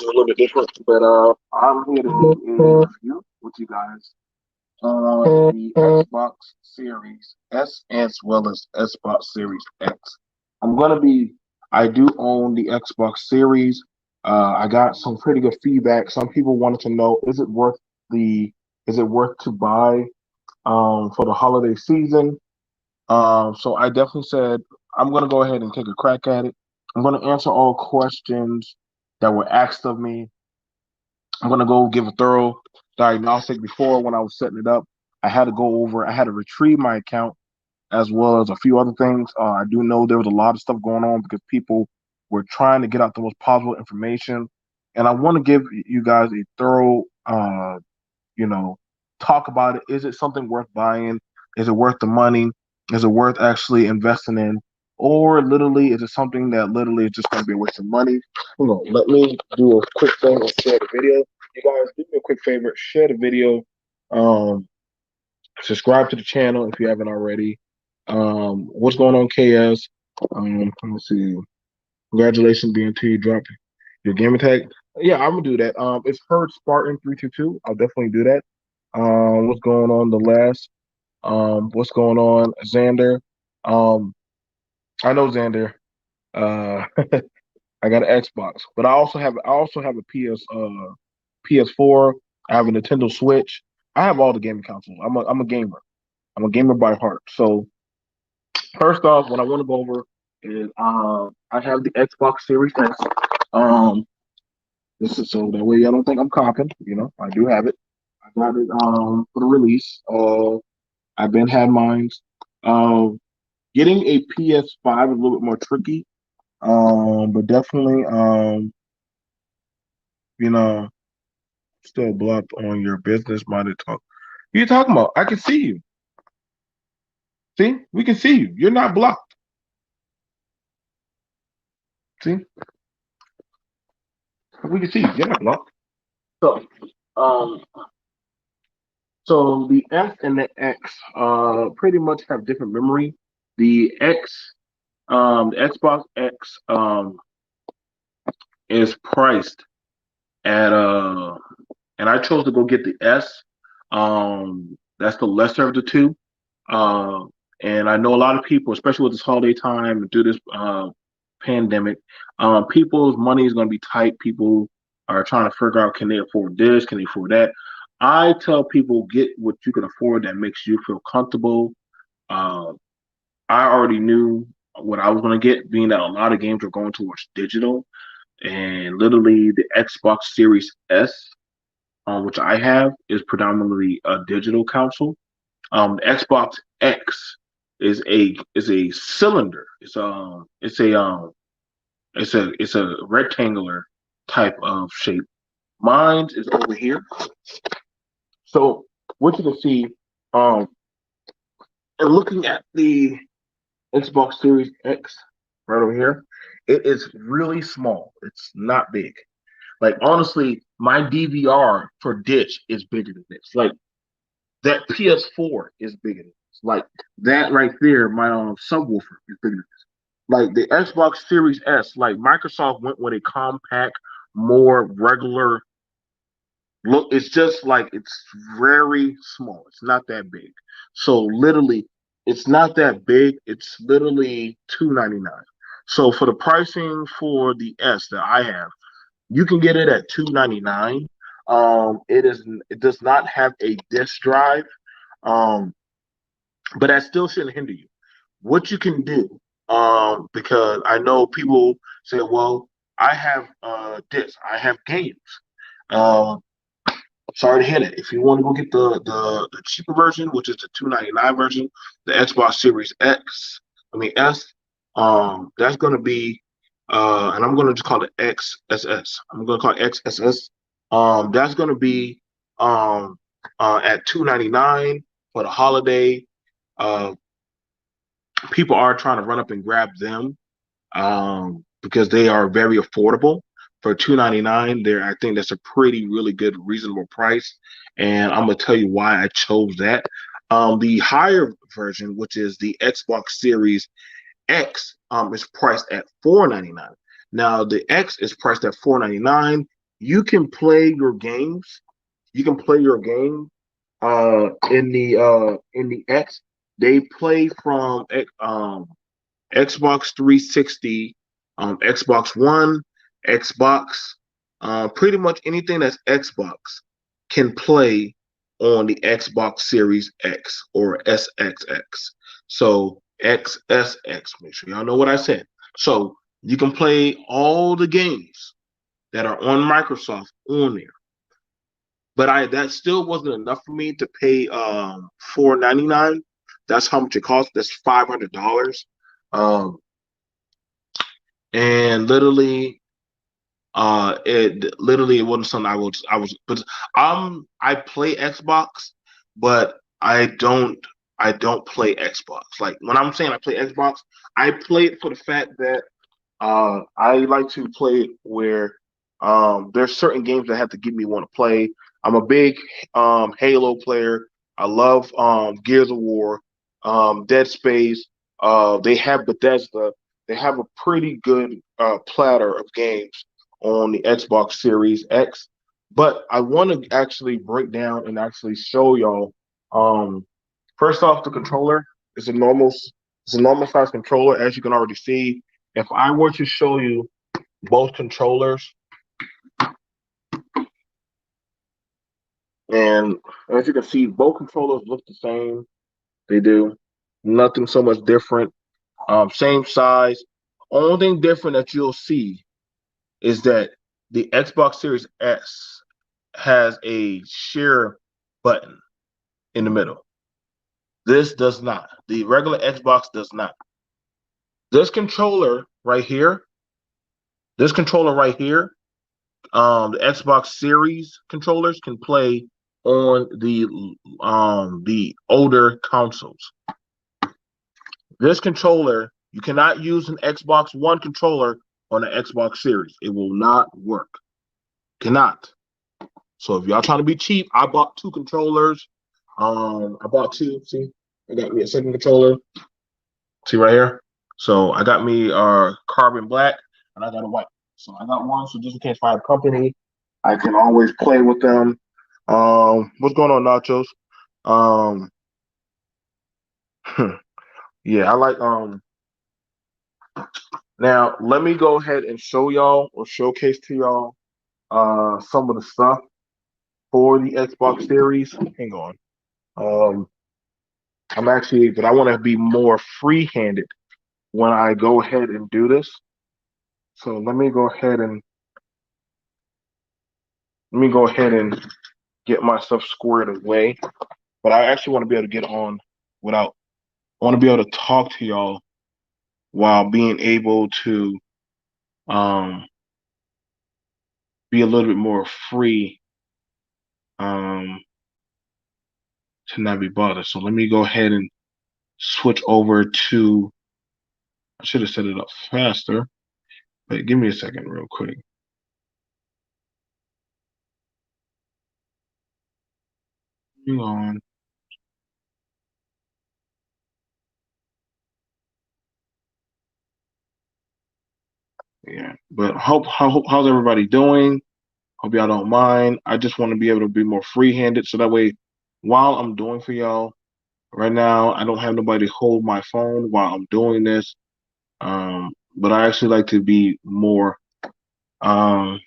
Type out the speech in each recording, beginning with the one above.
a little bit different, but I'm here to do a review with you guys on the Xbox Series S as well as Xbox Series X. I'm gonna be. I do own the Xbox Series. I got some pretty good feedback. Some people wanted to know, the is it worth to buy for the holiday season? So I definitely said I'm gonna go ahead and take a crack at it. I'm gonna answer all questions that were asked of me. I'm gonna go give a thorough diagnostic. Before, when I was setting it up, I had to go over. I had to retrieve my account as well as a few other things. I do know there was a lot of stuff going on because people were trying to get out the most possible information, and I want to give you guys a thorough, you know, talk about it. Is it something worth buying? Is it worth the money? Is it worth actually investing in? Or literally, is it something that literally is just going to be a waste of money? Let me do a quick thing and share the video. You guys, do me a quick favor, share the video. Um, Subscribe to the channel if you haven't already. What's going on, KS? Let me see. Congratulations, BNT, dropped your gamer tag. Yeah, I'm gonna do that. It's Heard Spartan 322. I'll definitely do that. What's going on, the last? What's going on, Xander? Um, I know Xander. Uh, I got an Xbox, but I also have a PS4. I have a Nintendo Switch. I have all the gaming consoles. I'm a gamer. I'm a gamer by heart. So first off, what I want to go over is I have the Xbox Series X. Um, this is so that way I don't think I'm copying. I do have it. I got it for the release. I've been had mine. Um, Getting a PS5 is a little bit more tricky. But definitely you know, still blocked on your business minded talk. What are you talking about? I can see you. See? We can see you. You're not blocked. See? We can see you. You're not blocked. So um so the S and the X pretty much have different memory. The X the Xbox X is priced at and I chose to go get the S. That's the lesser of the two. Uh, and I know a lot of people, especially with this holiday time and through this pandemic, people's money is going to be tight. People are trying to figure out, can they afford this? Can they afford that? I tell people, get what you can afford that makes you feel comfortable. Uh, I already knew what I was going to get, being that a lot of games are going towards digital. And literally, the Xbox Series S, which I have, is predominantly a digital console. Xbox X is a cylinder. It's a rectangular type of shape. Mine is over here. So what you can see, um, and looking at the Xbox Series X right over here, it is really small. It's not big. Like honestly, my DVR for Ditch is bigger than this. Like that PS4 is bigger than this. Like that right there, my subwoofer is bigger than this. Like the Xbox Series S, like Microsoft went with a compact, more regular look. It's just like it's very small. It's not that big. So literally, it's not that big. It's literally $299. So for the pricing for the S that I have, you can get it at $299. It does not have a disk drive. Um, but that still shouldn't hinder you. What you can do, because I know people say, well, I have this, I have games. Um, Sorry to hear that. If you want to go get the cheaper version, which is the $299 version, the Xbox Series X, I mean S, that's gonna be and I'm gonna just call it XSS. I'm gonna call it XSS. That's gonna be at $299 for the holiday. Uh, People are trying to run up and grab them because they are very affordable. For $299, there I think that's a pretty really good reasonable price, and I'm gonna tell you why I chose that. The higher version, which is the Xbox Series X, is priced at $499. Now the X is priced at $499. you can play your games. You can play your game in the X. They play from Xbox 360, Xbox One, Xbox, pretty much anything that's Xbox can play on the Xbox Series X or SXX. So XSX, make sure y'all know what I said. So you can play all the games that are on Microsoft on there. But I that still wasn't enough for me to pay $4.99. That's how much it costs. That's $500. Um, and it wasn't something but I play Xbox, but I don't play Xbox. Like when I'm saying I play Xbox, I play it for the fact that I like to play it where there's certain games that have to get me want to play. I'm a big Halo player. I love Gears of War, Dead Space. They have Bethesda. They have a pretty good platter of games on the Xbox Series X. But I want to actually break down and actually show y'all. Um, First off, the controller is a normal size controller, as you can already see. If I were to show you both controllers, and as you can see, both controllers look the same. They do. Nothing so much different. Same size. Only thing different that you'll see is that the Xbox Series S has a share button in the middle. This does not. The regular Xbox does not. This controller right here, this controller right here, the Xbox Series controllers can play on the older consoles. This controller, you cannot use an Xbox One controller on the Xbox Series. It will not work. Cannot. So if y'all trying to be cheap, I bought two controllers. I bought two. See, I got me a second controller. See right here. So I got me carbon black and I got a white. So I got one. So just in case if I have company, I can always play with them. What's going on, Nachos? Um, yeah, I like Now let me go ahead and show y'all or showcase to y'all some of the stuff for the Xbox Series. Hang on. Um, but I want to be more free-handed when I go ahead and do this. So let me go ahead and get myself squared away. But I actually want to be able to get on without. I want to be able to talk to y'all while being able to um, be a little bit more free um, to not be bothered. So let me go ahead and switch over to. I should have set it up faster, but give me a second, real quick. Hang on. Yeah, but how's everybody doing? Hope y'all don't mind. I just want to be able to be more free-handed, so that way, while I'm doing for y'all right now, I don't have nobody hold my phone while I'm doing this. But I actually like to be more um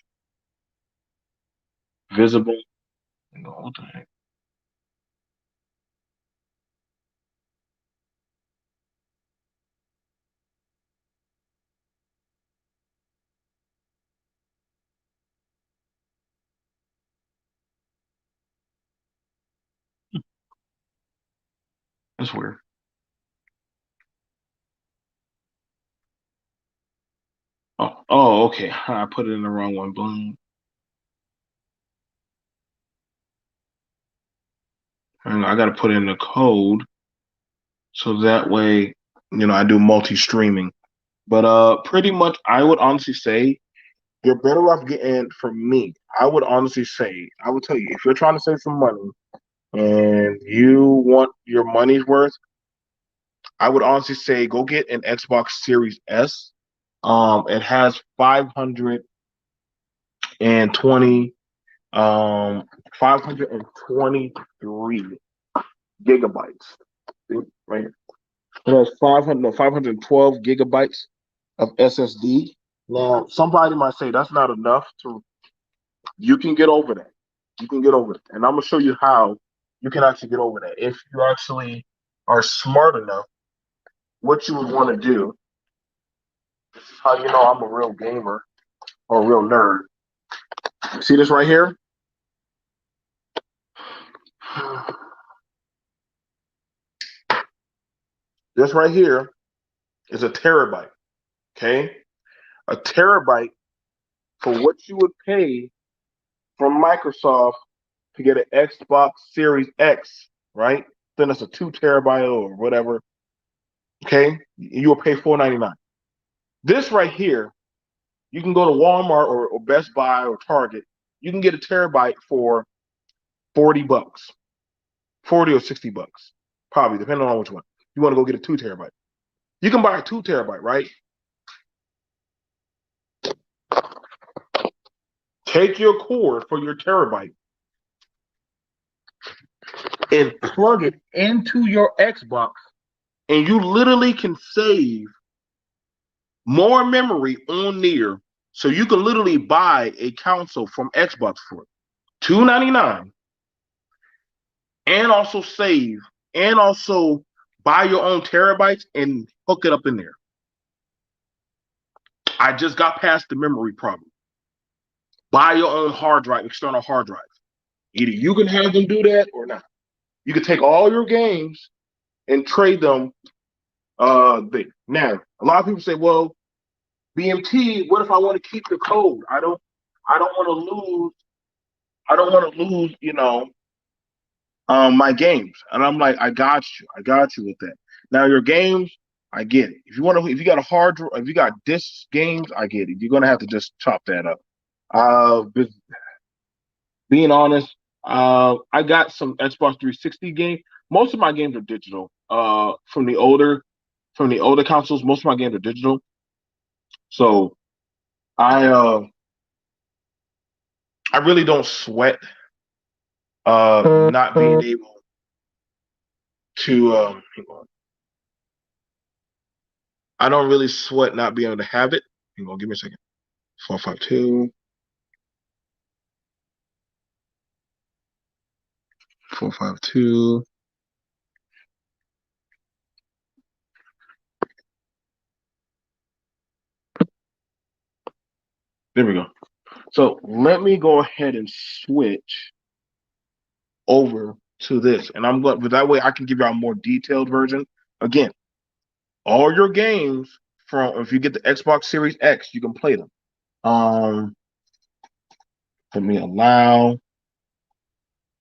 visible. What the heck? That's weird. Okay. I put it in the wrong one. Boom. And I got to put in the code so that way, I do multi-streaming. But pretty much, I would honestly say you're better off getting. For me, I would honestly say, I would tell you, if you're trying to save some money and you want your money's worth, I would honestly say go get an Xbox Series S. It has and 523 gigabytes. See, right here. It has 512 gigabytes of SSD. Now, somebody might say that's not enough to. You can get over that. You can get over it, and I'm gonna show you how you can actually get over that. If you actually are smart enough, what you would want to do. This is how you know I'm a real gamer or a real nerd. See this right here? This right here is a terabyte. Okay, a terabyte for what you would pay from Microsoft to get an Xbox Series X, right? Then it's a 2 terabyte or whatever. Okay, you will pay $4.99. This right here, you can go to Walmart or Best Buy or Target. You can get a terabyte for $40, 40 or $60, probably depending on which one. You want to go get a 2 terabyte. You can buy a 2 terabyte, right? Take your cord for your terabyte and plug it into your Xbox, and you literally can save more memory on there. So you can literally buy a console from Xbox for $2.99 and also save and also buy your own terabytes and hook it up in there. I just got past the memory problem. Buy your own hard drive, external hard drive. Either you can have them do that or not. You can take all your games and trade them there. Now, a lot of people say, well, BMT, what if I want to keep the code? I don't want to lose, my games. And I'm like, I got you with that. Now your games, I get it. If you got a hard drive, if you got disc games, I get it. You're gonna have to just chop that up. Being honest, I got some Xbox 360 games. Most of my games are digital. From the older consoles, most of my games are digital. So I uh I really don't sweat not being able to hang on. I don't really sweat not being able to have it. Hang on, give me a second. 452, 452. There we go. So let me go ahead and switch over to this. And I'm going, but that way I can give you a more detailed version. Again, all your games from if you get the Xbox Series X, you can play them. Let me allow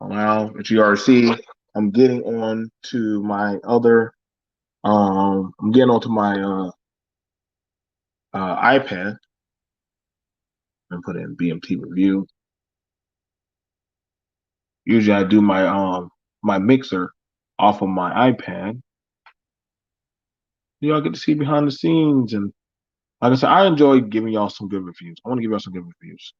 at GRC. I'm getting on to my other I'm getting onto my iPad and put in BMT review. Usually I do my mixer off of my iPad. Y'all get to see behind the scenes, and like I said, I enjoy giving y'all some good reviews. I want to give y'all some good reviews.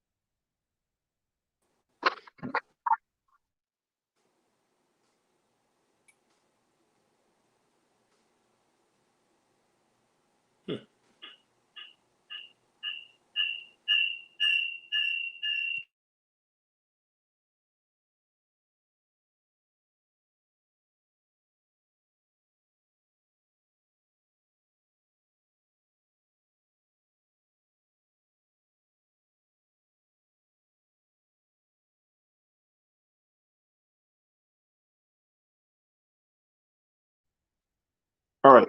All right.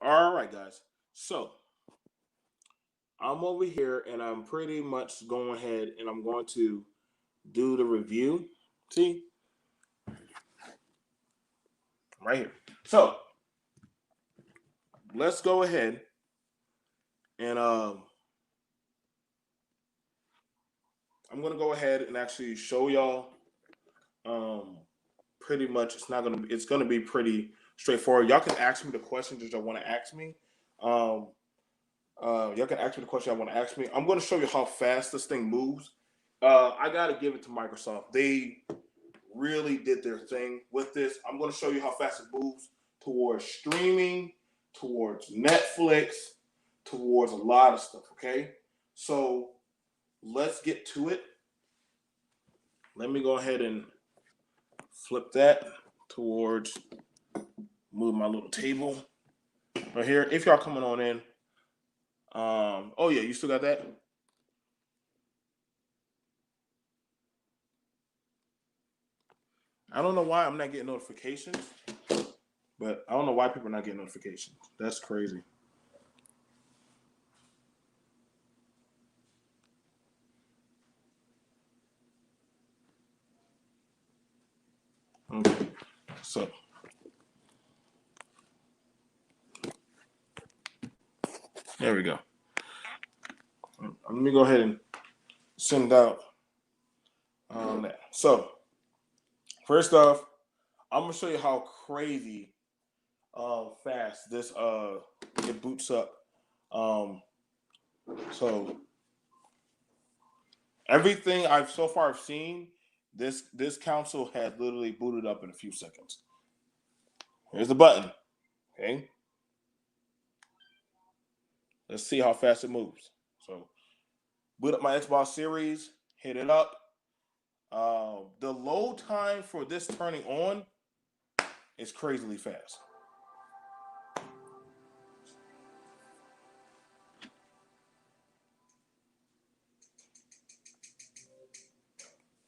All right, guys. So I'm over here and I'm pretty much going ahead and I'm going to do the review. See? Right here. So let's go ahead and I'm gonna go ahead and actually show y'all. Pretty much, it's gonna be pretty straightforward. Y'all can ask me the questions that y'all want to ask me. Um, y'all can ask me the question I want to ask me. I'm going to show you how fast this thing moves. I got to give it to Microsoft. They really did their thing with this. I'm going to show you how fast it moves towards streaming, towards Netflix, towards a lot of stuff. Okay, so let's get to it. Let me go ahead and flip that towards move my little table right here. If y'all coming on in, oh yeah, you still got that? I don't know why I'm not getting notifications, but I don't know why people are not getting notifications. That's crazy. Okay, so there we go. Let me go ahead and send out that. So first off, I'm gonna show you how crazy fast this it boots up. Um, so everything I've so far seen, this console has literally booted up in a few seconds. Here's the button. Okay, let's see how fast it moves. So boot up my Xbox Series, hit it up. The load time for this turning on is crazily fast.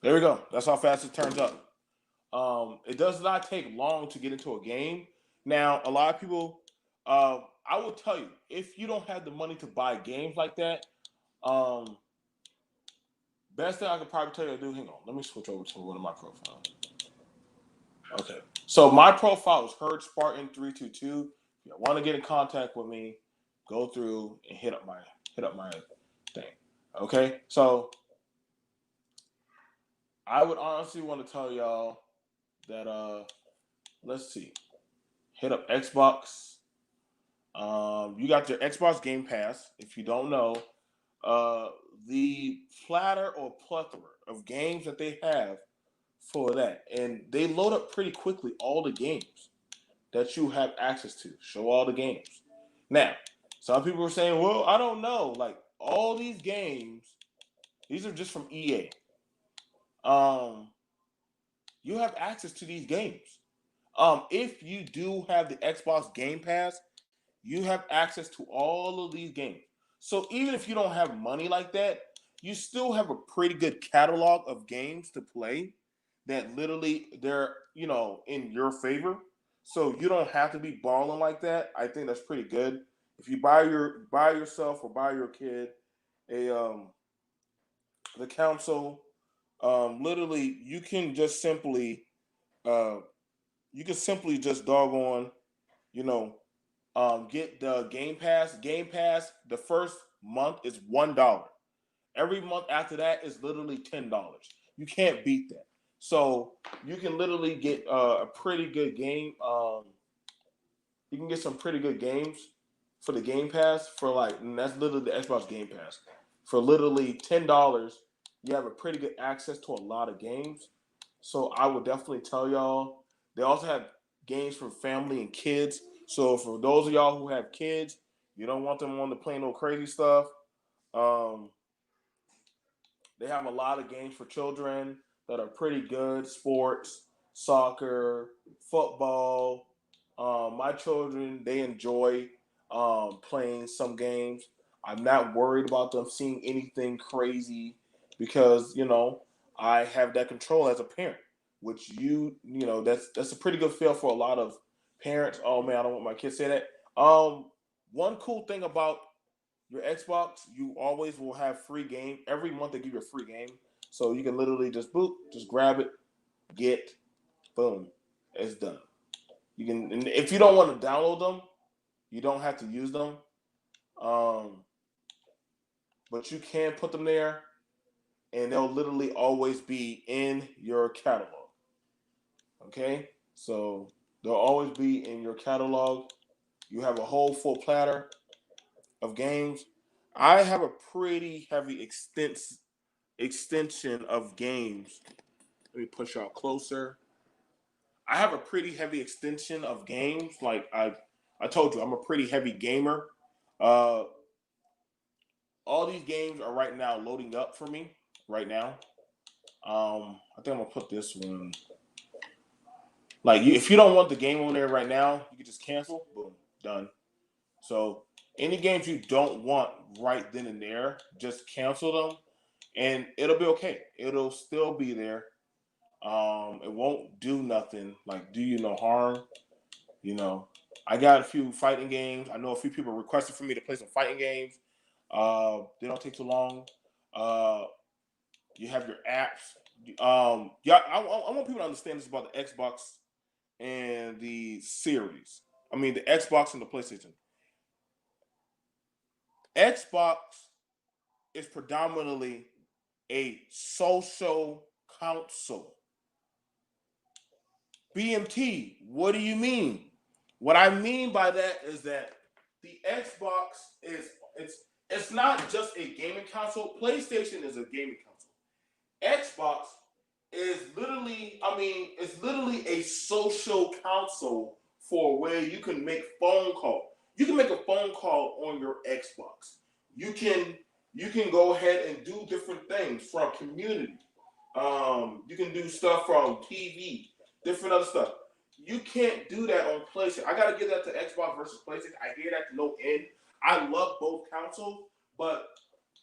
There we go. That's how fast it turns up. It does not take long to get into a game. Now, a lot of people, I will tell you, if you don't have the money to buy games like that, um, best thing I could probably tell you to do. Hang on, let me switch over to one of my profiles. Okay, so my profile is Herd Spartan 322. If you want to get in contact with me, go through and hit up my thing. Okay, so I would honestly want to tell y'all that let's see, hit up Xbox. You got your Xbox Game Pass. If you don't know, uh, the platter or plethora of games that they have for that, and they load up pretty quickly all the games that you have access to. Show all the games. Now, some people are saying, "Well, I don't know." Like all these games, these are just from EA. You have access to these games. If you do have the Xbox Game Pass, you have access to all of these games. So even if you don't have money like that, you still have a pretty good catalog of games to play that literally they're, in your favor. So you don't have to be balling like that. I think that's pretty good. If you buy yourself or buy your kid a the console, literally uh you can simply just doggone, you know, get the Game Pass. Game Pass, the first month is $1. Every month after that is literally $10. You can't beat that. So you can literally get a pretty good game. You can get some pretty good games for the Game Pass for and that's literally the Xbox Game Pass. For literally $10, you have a pretty good access to a lot of games. So I would definitely tell y'all. They also have games for family and kids. So for those of y'all who have kids, you don't want them on the play no crazy stuff. Um, they have a lot of games for children that are pretty good. Sports, soccer, football. My children, they enjoy playing some games. I'm not worried about them seeing anything crazy because, I have that control as a parent, which that's a pretty good feel for a lot of parents. Oh man, I don't want my kids to say that. One cool thing about your Xbox, you always will have free game. Every month they give you a free game. So you can literally just boop, just grab it, get, boom, it's done. You can, and if you don't want to download them, you don't have to use them. Um, but you can put them there. and they'll literally always be in your catalog. Okay, so they'll always be in your catalog. You have a whole full platter of games. I have a pretty heavy extension of games. Let me push y'all closer. I have a pretty heavy extension of games. Like I told you, I'm a pretty heavy gamer. Uh, all these games are right now loading up for me right now. I think I'm gonna put this one. Like, if you don't want the game on there right now, you can just cancel. Boom, done. So any games you don't want right then and there, just cancel them, and it'll be okay. It'll still be there. It won't do nothing, like do you no harm. You know, I got a few fighting games. I know a few people requested for me to play some fighting games. They don't take too long. Uh, you have your apps. Yeah, I want people to understand this about the Xbox and the series. I mean, the Xbox and the PlayStation. Xbox is predominantly a social console. BMT, what do you mean? What I mean by that is that the Xbox is it's not just a gaming console. PlayStation is a gaming console. Xbox is literally, I mean, it's literally a social console for where you can make phone call. You can make a phone call on your Xbox. You can you can go ahead and do different things from community. You can do stuff from TV, different other stuff. You can't do that on PlayStation. I gotta give that to Xbox versus PlayStation. I hear that to no end. I love both consoles, but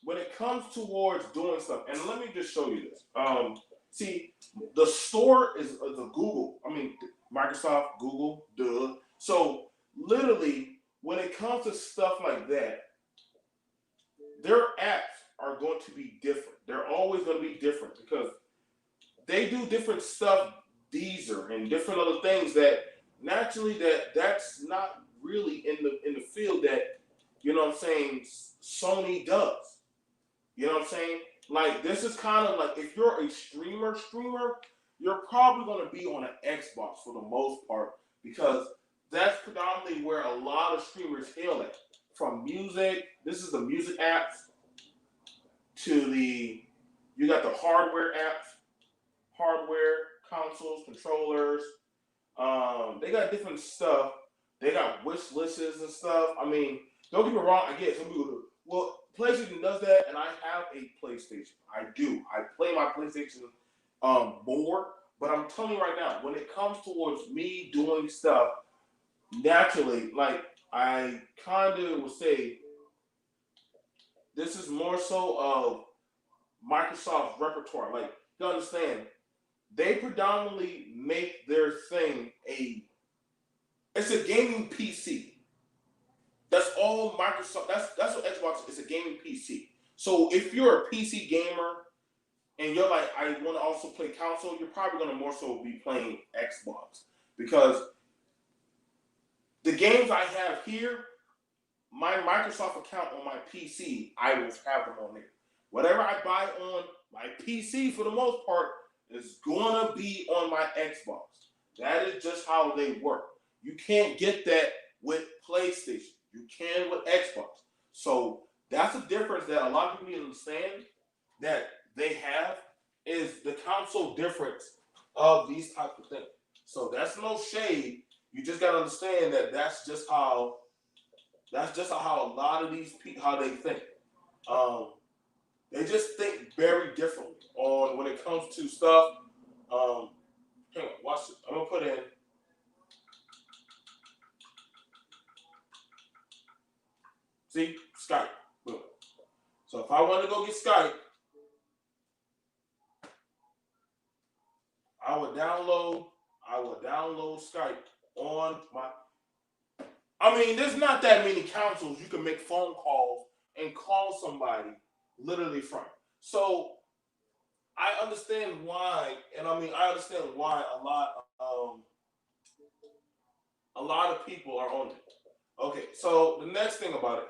when it comes towards doing stuff, and let me just show you this. See, the store is the Google. I mean, Microsoft, Google, duh. So literally, when it comes to stuff like that, their apps are going to be different. They're always going to be different because they do different stuff, Deezer and different other things that naturally that's not really in the field that you know what I'm saying Sony does. You know what I'm saying? Like this is kind of like if you're a streamer, you're probably going to be on an Xbox for the most part because that's predominantly where a lot of streamers hail at. From music, this is the music apps to the you got the hardware apps, hardware consoles, controllers. They got different stuff. They got wish lists and stuff. I mean, don't get me wrong. I get some people do. Well, PlayStation does that, and I have a PlayStation. I do. I play my PlayStation more. But I'm telling you right now, when it comes towards me doing stuff naturally, like I kind of would say, this is more so of Microsoft's repertoire. Like you understand, they predominantly make their thing it's a gaming PC. That's all Microsoft. That's what Xbox is. A gaming PC. So if you're a PC gamer and you're like, I want to also play console, you're probably going to more so be playing Xbox because the games I have here, my Microsoft account on my PC, I will have them on there. Whatever I buy on my PC, for the most part, is gonna be on my Xbox. That is just how they work. You can't get that with PlayStation. You can with Xbox. So that's a difference that a lot of people need to understand that they have is the console difference of these types of things. So that's no shade. You just gotta understand that that's just how a lot of these people how they think. Um, they just think very differently on when it comes to stuff. Um, hang on, watch it. I'm gonna put in. See Skype. Boom. So if I want to go get Skype, I would download. I would download Skype on my. I mean, there's not that many consoles you can make phone calls and call somebody literally from. So I understand why, and I mean I understand why a lot of people are on it. Okay, so the next thing about it,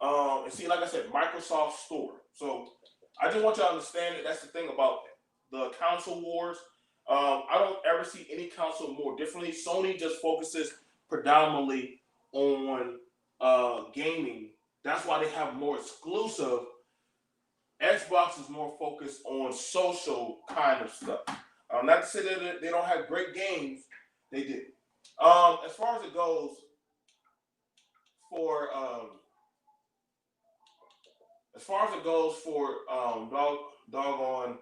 and see, like I said, Microsoft Store. So I just want you to understand that that's the thing about the console wars. I don't ever see any console more differently. Sony just focuses predominantly on gaming. That's why they have more exclusive. Xbox is more focused on social kind of stuff. Not to say that they don't have great games, they do. As far as it goes for doggone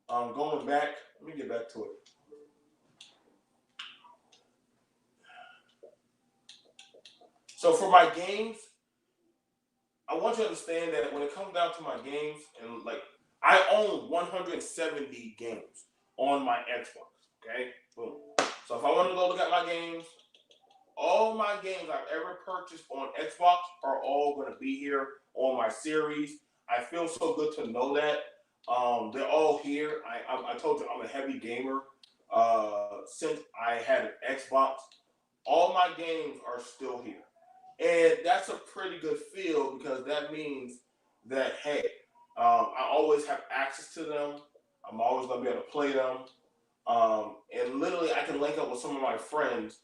going back. Let me get back to it. So for my games, I want you to understand that when it comes down to my games, and like I own 170 games on my Xbox. Okay, boom. So if I want to go look at my games, all my games I've ever purchased on Xbox are all going to be here on my series. I feel so good to know that. They're all here. I told you I'm a heavy gamer. Since I had an Xbox, all my games are still here. And that's a pretty good feel because that means that, hey, I always have access to them. I'm always going to be able to play them. And literally, I can link up with some of my friends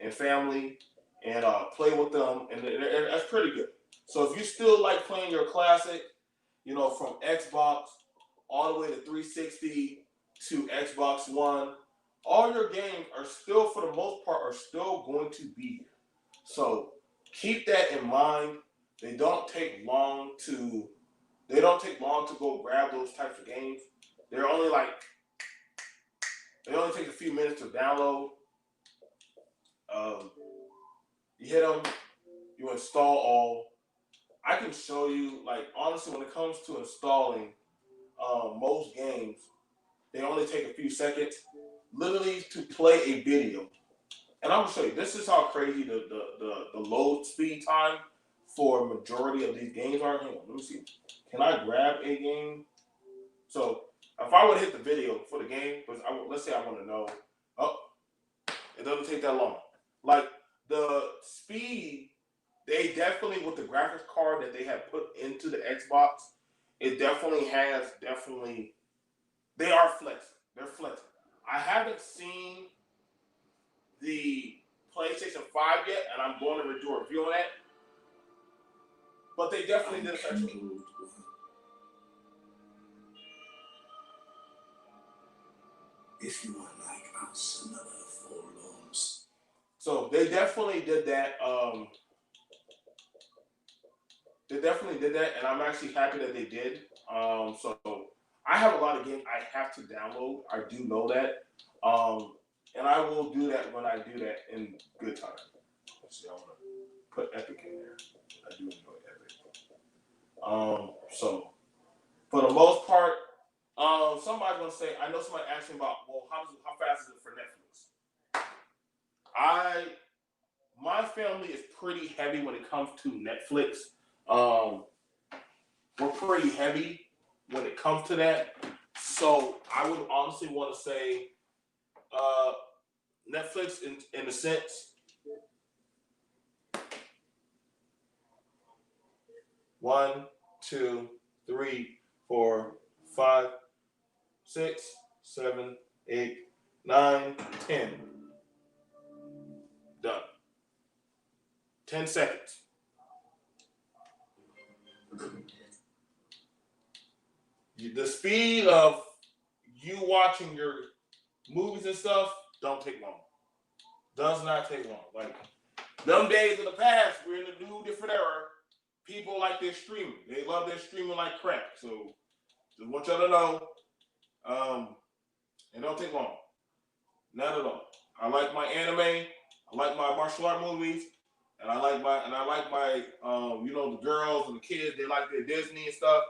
and family and play with them. And that's pretty good. So if you still like playing your classic, from Xbox all the way to 360 to Xbox One, all your games are still, for the most part, are still going to be here. So keep that in mind. They don't take long to go grab those types of games. They only take a few minutes to download. You hit them, you install all. I can show you, like, honestly, when it comes to installing most games, they only take a few seconds, literally, to play a video. And I'm gonna show you. This is how crazy the load speed time for a majority of these games are. Hang on, let me see. Can I grab a game? So if I would hit the video for the game, because let's say I want to know, oh, it doesn't take that long. Like the speed, they definitely, with the graphics card that they have put into the Xbox, it definitely they are flexing. They're flexing. I haven't seen the PlayStation 5 yet, and I'm going to do a review on that. But they definitely did affect me. If you are like us, another forlorns. So they definitely did that. And I'm actually happy that they did. So I have a lot of games I have to download. I do know that. And I will do that when I do that in good time. Let's see, I want to put Epic in there. I do enjoy Epic. So for the most part, somebody's gonna say, I know somebody asked me about, well, how fast is it for Netflix? My family is pretty heavy when it comes to Netflix. We're pretty heavy when it comes to that. So I would honestly want to say Netflix in a sense. 1, 2, 3, 4, 5, 6, 7, 8, 9, 10. Done. 10 seconds. The speed of you watching your movies and stuff don't take long. Does not take long. Like them days in the past, we're in a new different era. People like their streaming. They love their streaming like crap. So just want y'all to know, it don't take long. Not at all. I like my anime. I like my martial art movies, and I like my the girls and the kids. They like their Disney and stuff.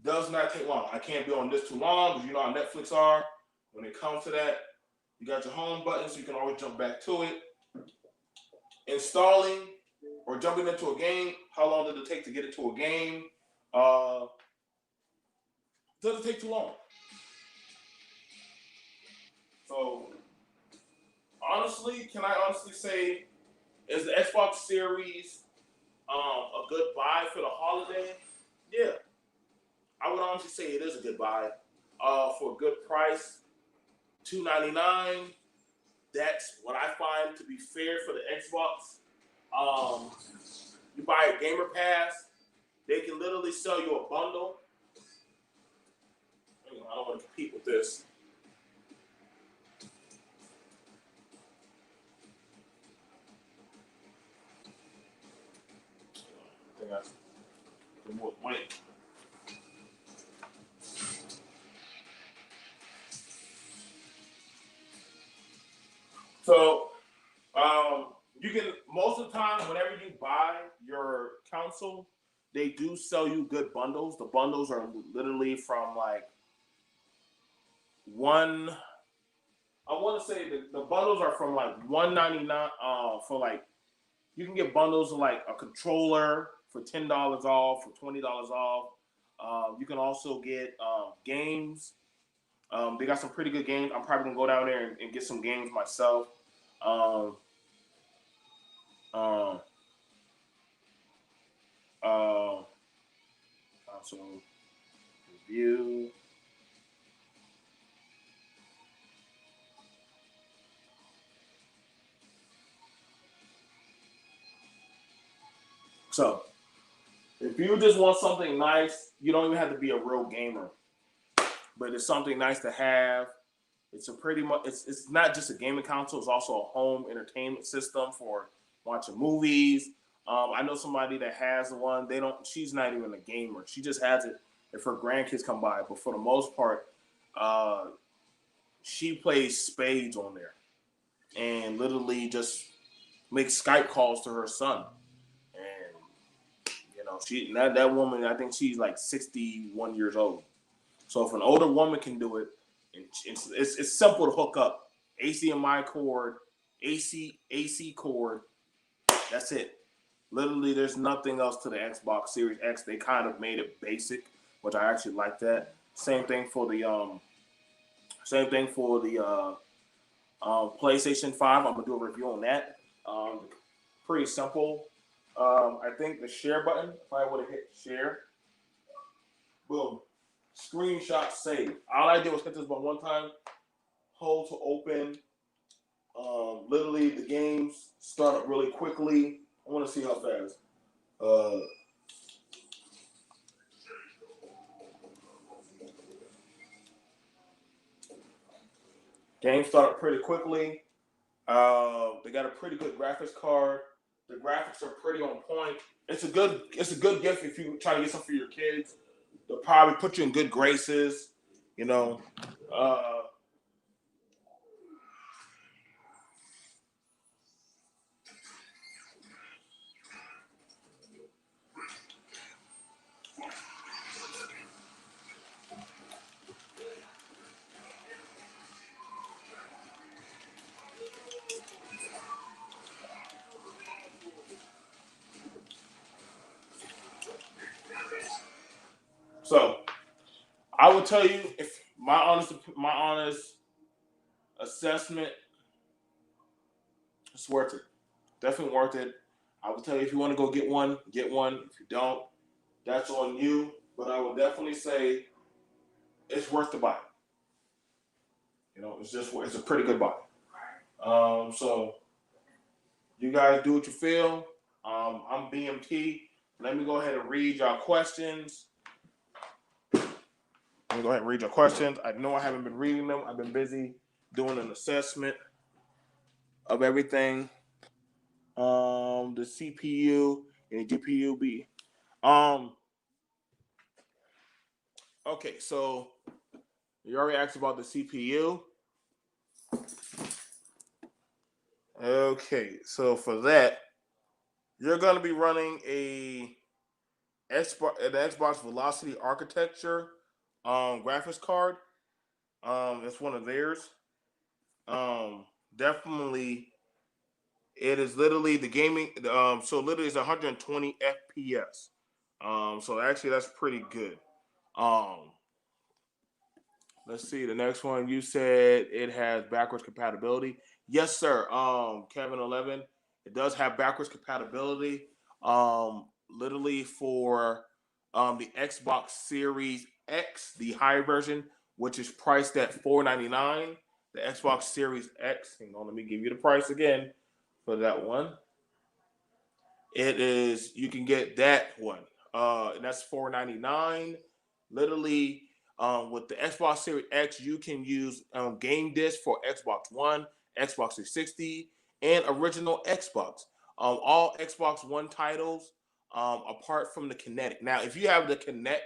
Does not take long. I can't be on this too long because you know how Netflix are. When it comes to that, you got your home button, so you can always jump back to it. Installing or jumping into a game. How long did it take to get into a game? Doesn't take too long. So, can I honestly say, is the Xbox Series a good buy for the holiday? Yeah. I would honestly say it is a good buy. For a good price, $299. That's what I find to be fair for the Xbox. You buy a gamer pass, they can literally sell you a bundle. I don't want to compete with this. I think that's more weight. So you can, most of the time, whenever you buy your console, they do sell you good bundles. The bundles are literally from like one. I want to say the bundles are from like $199. For like, you can get bundles of like a controller for $10 off, for $20 off. You can also get games. They got some pretty good games. I'm probably gonna go down there and get some games myself. Um, uh, uh, console review. So, if you just want something nice, you don't even have to be a real gamer, but it's something nice to have. It's a pretty much. It's not just a gaming console. It's also a home entertainment system for watching movies. I know somebody that has one. They don't. She's not even a gamer. She just has it if her grandkids come by. But for the most part, uh, she plays spades on there and literally just makes Skype calls to her son. And she that woman. I think she's like 61 years old. So if an older woman can do it, it's simple to hook up. HDMI cord, AC cord. That's it. Literally, there's nothing else to the Xbox Series X. They kind of made it basic, which I actually like that. Same thing for the PlayStation 5. I'm gonna do a review on that. Pretty simple. I think the share button. If I would have hit share, boom. Screenshot save. All I did was hit this button one time, hold to open. Literally, the games start up really quickly. I want to see how fast. Games start up pretty quickly. They got a pretty good graphics card. The graphics are pretty on point. It's a good gift if you try to get something for your kids. They'll probably put you in good graces. You know. Uh, so I would tell you, if my honest assessment, it's worth it. Definitely worth it. I would tell you, if you want to go get one, get one. If you don't, that's on you. But I would definitely say it's worth the buy. It's a pretty good buy. So you guys do what you feel. I'm BMT. Let me go ahead and read y'all questions. Let me go ahead and read your questions. I know I haven't been reading them. I've been busy doing an assessment of everything. The CPU and the GPU be. Okay, so you already asked about the CPU. Okay, so for that, you're going to be running an Xbox Velocity Architecture graphics card. It's one of theirs. Definitely, it is literally the gaming. So literally, it's 120 FPS. So actually, that's pretty good. Um, let's see the next one. You said it has backwards compatibility. Yes, sir. Kevin 11, it does have backwards compatibility. Literally for the Xbox Series X, the higher version, which is priced at $499. The Xbox Series X. Hang on, let me give you the price again for that one. It is, you can get that one. And that's $499. Literally, with the Xbox Series X, you can use game disc for Xbox One, Xbox 360, and original Xbox. All Xbox One titles, apart from the Kinect. Now, if you have the Kinect,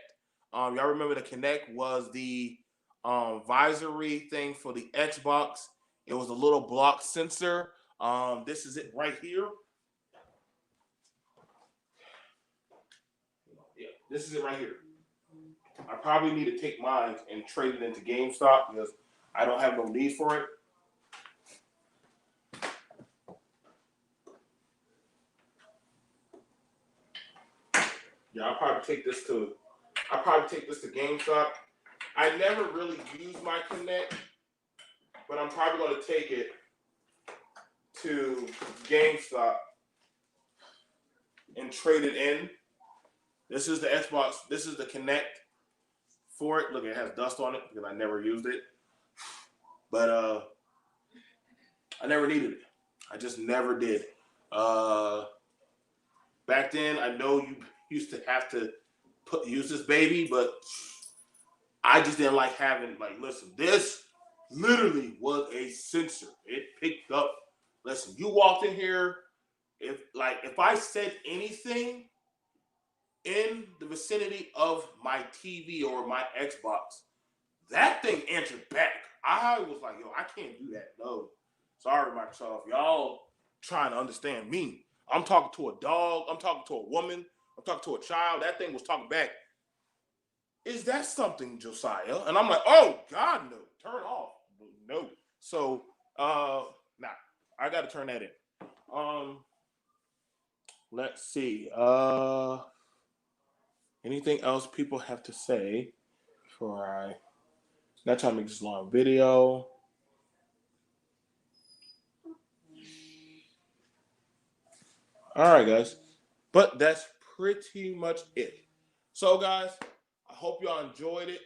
y'all remember the Kinect was the visory thing for the Xbox. It was a little block sensor. This is it right here. Yeah, this is it right here. I probably need to take mine and trade it into GameStop because I don't have no need for it. Yeah, I'll probably take this to GameStop. I never really use my Kinect, but I'm probably going to take it to GameStop and trade it in. This is the Xbox. This is the Kinect for it. Look, it has dust on it because I never used it. But I never needed it. I just never did. Back then, I know you used to have to use this baby, but I just didn't like having, like, listen, this literally was a sensor. It picked up. Listen, you walked in here, if I said anything in the vicinity of my TV or my Xbox, that thing answered back. I was like, yo, I can't do that. No. Sorry, Microsoft. Y'all trying to understand me. I'm talking to a dog. I'm talking to a woman. I'm talking to a child. That thing was talking back. Is that something, Josiah? And I'm like, oh, God, no. Turn off. No. So, nah, I got to turn that in. Let's see. Anything else people have to say before I... Not trying to make this long video. All right, guys. But that's pretty much it. So, guys, I hope y'all enjoyed it.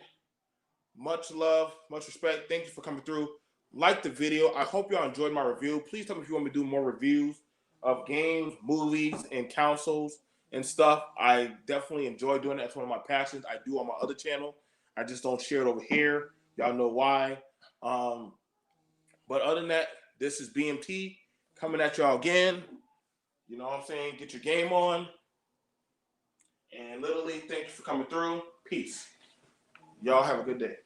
Much love, much respect. Thank you for coming through. Like the video. I hope y'all enjoyed my review. Please tell me if you want me to do more reviews of games, movies, and consoles and stuff. I definitely enjoy doing that. It's one of my passions. I do on my other channel. I just don't share it over here. Y'all know why. But other than that, this is BMT coming at y'all again. You know what I'm saying? Get your game on. And literally, thank you for coming through. Peace. Y'all have a good day.